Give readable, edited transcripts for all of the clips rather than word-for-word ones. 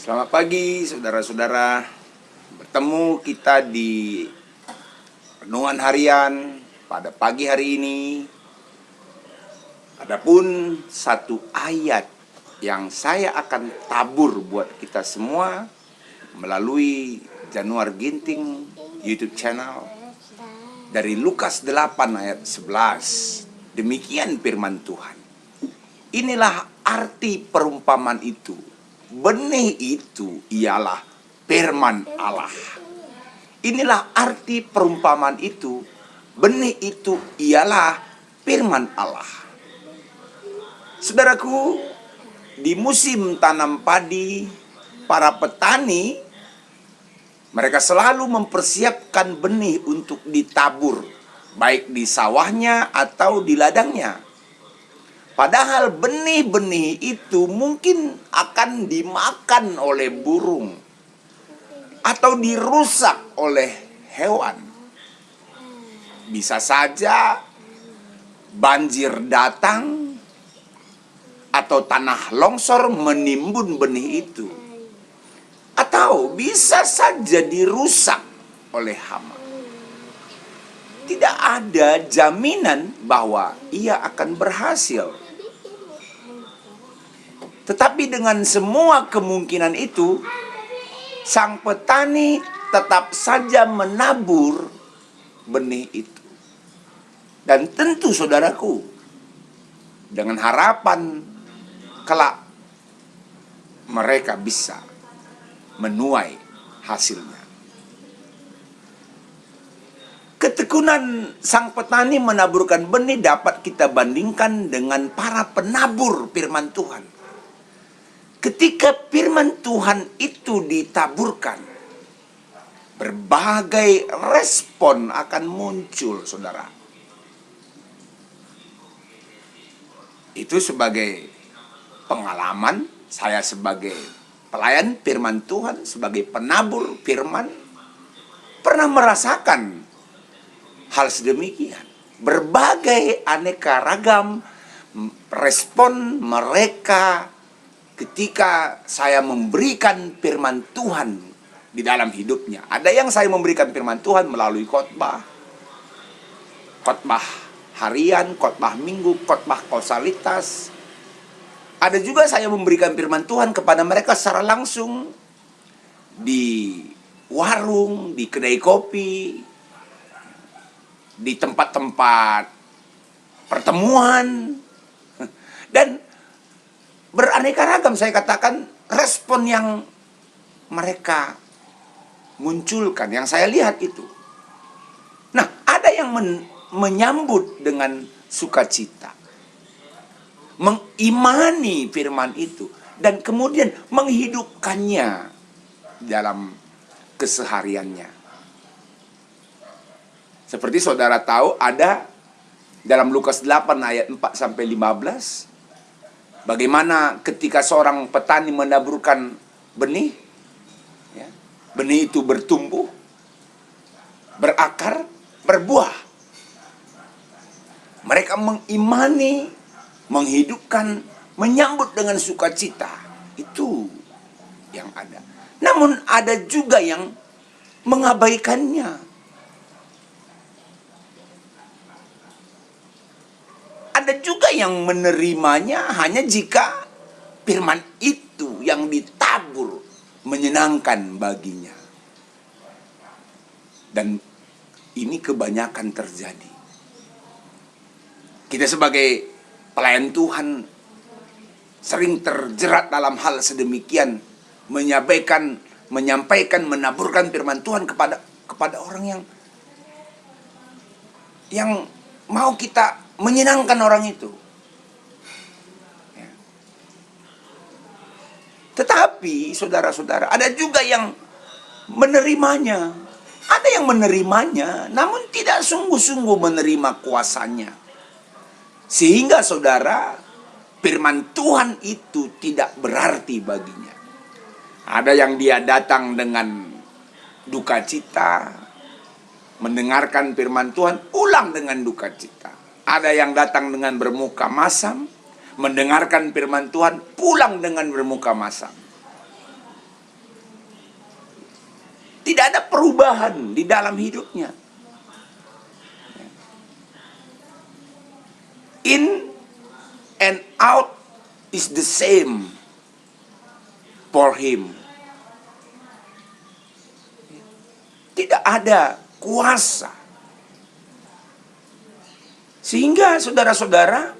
Selamat pagi saudara-saudara. Bertemu kita di renungan harian pada pagi hari ini. Adapun satu ayat yang saya akan tabur buat kita semua melalui Januar Ginting YouTube channel dari Lukas 8 ayat 11. Demikian firman Tuhan. Inilah arti perumpamaan itu. Benih itu ialah firman Allah. Inilah arti perumpamaan itu. Benih itu ialah firman Allah. Saudaraku, di musim tanam padi, para petani mereka selalu mempersiapkan benih untuk ditabur, baik di sawahnya atau di ladangnya. Padahal benih-benih itu mungkin akan dimakan oleh burung atau dirusak oleh hewan. Bisa saja banjir datang atau tanah longsor menimbun benih itu. Atau bisa saja dirusak oleh hama. Tidak ada jaminan bahwa ia akan berhasil. Tetapi dengan semua kemungkinan itu, sang petani tetap saja menabur benih itu. Dan tentu saudaraku, dengan harapan kelak mereka bisa menuai hasilnya. Ketekunan sang petani menaburkan benih dapat kita bandingkan dengan para penabur firman Tuhan. Ketika firman Tuhan itu ditaburkan, berbagai respon akan muncul, saudara. Itu sebagai pengalaman saya sebagai pelayan firman Tuhan, sebagai penabur firman, pernah merasakan hal sedemikian. Berbagai aneka ragam respon mereka ketika saya memberikan firman Tuhan di dalam hidupnya. Ada yang saya memberikan firman Tuhan melalui khotbah harian, khotbah minggu, khotbah kausalitas. Ada juga saya memberikan firman Tuhan kepada mereka secara langsung di warung, di kedai kopi, di tempat-tempat pertemuan, dan beraneka ragam saya katakan respon yang mereka munculkan, yang saya lihat itu. Nah, ada yang menyambut dengan sukacita, mengimani firman itu, dan kemudian menghidupkannya dalam kesehariannya. Seperti saudara tahu, ada dalam Lukas 8 ayat 4-15, bagaimana ketika seorang petani menaburkan benih, ya, benih itu bertumbuh, berakar, berbuah. Mereka mengimani, menghidupkan, menyambut dengan sukacita. Itu yang ada. Namun ada juga yang mengabaikannya. Ada juga yang menerimanya hanya jika firman itu yang ditabur menyenangkan baginya. Dan ini kebanyakan terjadi. Kita sebagai pelayan Tuhan sering terjerat dalam hal sedemikian, menyampaikan, menaburkan firman Tuhan kepada orang yang mau kita menyenangkan orang itu. Ya. Tetapi saudara-saudara, ada juga yang menerimanya. Ada yang menerimanya, namun tidak sungguh-sungguh menerima kuasanya. Sehingga saudara, firman Tuhan itu tidak berarti baginya. Ada yang dia datang dengan duka cita, mendengarkan firman Tuhan, pulang dengan duka cita. Ada yang datang dengan bermuka masam, mendengarkan firman Tuhan, pulang dengan bermuka masam. Tidak ada perubahan di dalam hidupnya. In and out is the same for him. Tidak ada kuasa. Sehingga saudara-saudara,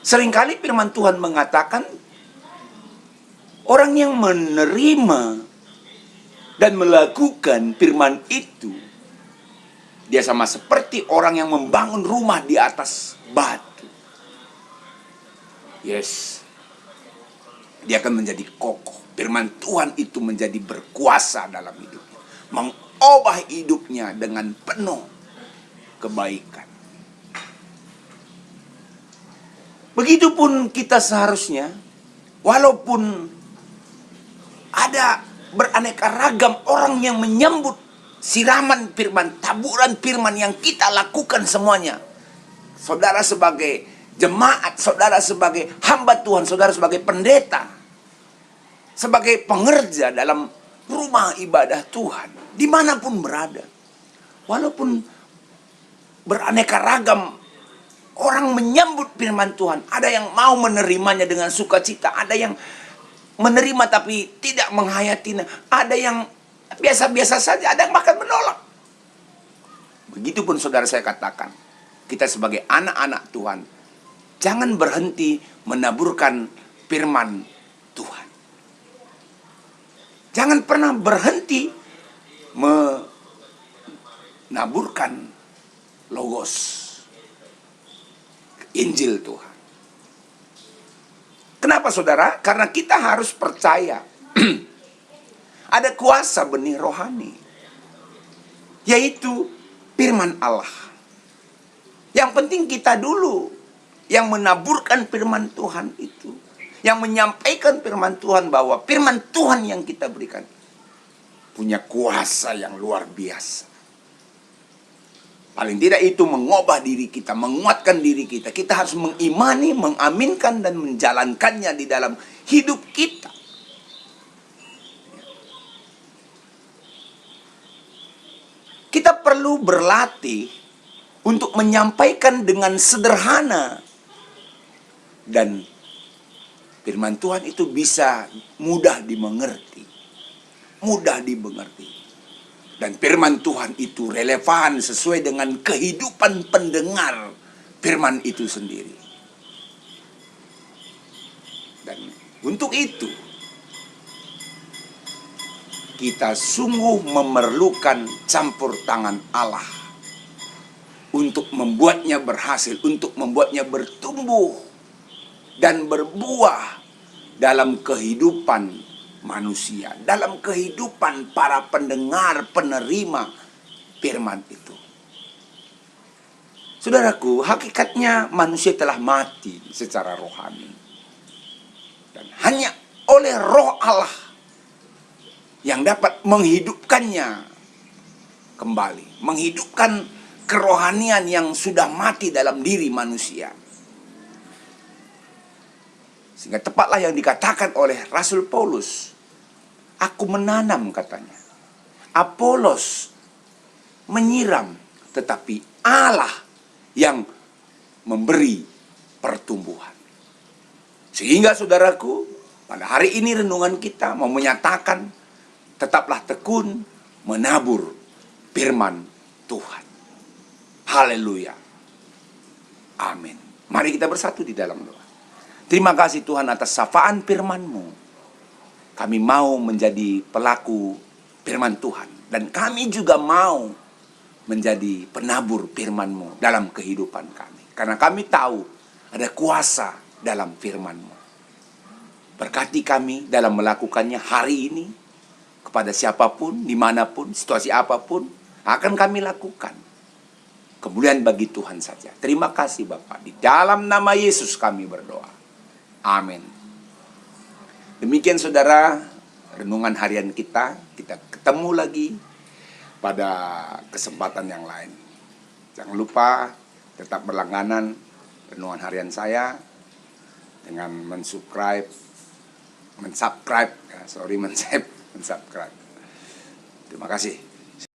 seringkali firman Tuhan mengatakan, orang yang menerima dan melakukan firman itu, dia sama seperti orang yang membangun rumah di atas batu. Yes. Dia akan menjadi kokoh. Firman Tuhan itu menjadi berkuasa dalam hidupnya. Mengubah hidupnya dengan penuh kebaikan. Begitupun kita seharusnya, walaupun ada beraneka ragam orang yang menyambut siraman firman, taburan firman yang kita lakukan semuanya. Saudara sebagai jemaat, saudara sebagai hamba Tuhan, saudara sebagai pendeta, sebagai pengerja dalam rumah ibadah Tuhan, dimanapun berada, walaupun beraneka ragam orang menyambut firman Tuhan, ada yang mau menerimanya dengan sukacita, ada yang menerima tapi tidak menghayatinya, ada yang biasa-biasa saja, ada yang bahkan menolak. Begitupun saudara saya katakan, kita sebagai anak-anak Tuhan, jangan berhenti menaburkan firman Tuhan. Jangan pernah berhenti menaburkan logos Injil Tuhan. Kenapa saudara? Karena kita harus percaya ada kuasa benih rohani, yaitu firman Allah. Yang penting kita dulu yang menaburkan firman Tuhan itu, yang menyampaikan firman Tuhan, bahwa firman Tuhan yang kita berikan punya kuasa yang luar biasa. Paling tidak itu mengubah diri kita, menguatkan diri kita. Kita harus mengimani, mengaminkan, dan menjalankannya di dalam hidup kita. Kita perlu berlatih untuk menyampaikan dengan sederhana, dan firman Tuhan itu bisa mudah dimengerti. Mudah dimengerti. Dan firman Tuhan itu relevan sesuai dengan kehidupan pendengar firman itu sendiri. Dan untuk itu, kita sungguh memerlukan campur tangan Allah untuk membuatnya berhasil, untuk membuatnya bertumbuh dan berbuah dalam kehidupan manusia, dalam kehidupan para pendengar, penerima firman itu. Saudaraku, hakikatnya manusia telah mati secara rohani. Dan hanya oleh Roh Allah yang dapat menghidupkannya kembali, menghidupkan kerohanian yang sudah mati dalam diri manusia. Sehingga tepatlah yang dikatakan oleh Rasul Paulus, aku menanam, katanya, Apolos menyiram, tetapi Allah yang memberi pertumbuhan. Sehingga saudaraku, pada hari ini renungan kita mau menyatakan, tetaplah tekun menabur firman Tuhan. Haleluya. Amin. Mari kita bersatu di dalam doa. Terima kasih Tuhan atas sapaan firman-Mu. Kami mau menjadi pelaku firman Tuhan. Dan kami juga mau menjadi penabur firman-Mu dalam kehidupan kami. Karena kami tahu ada kuasa dalam firman-Mu. Berkati kami dalam melakukannya hari ini. Kepada siapapun, dimanapun, situasi apapun, akan kami lakukan. Kemudian bagi Tuhan saja. Terima kasih Bapak. Di dalam nama Yesus kami berdoa. Amin. Demikian saudara, renungan harian kita. Kita ketemu lagi pada kesempatan yang lain. Jangan lupa tetap berlangganan renungan harian saya dengan mensubscribe, Terima kasih.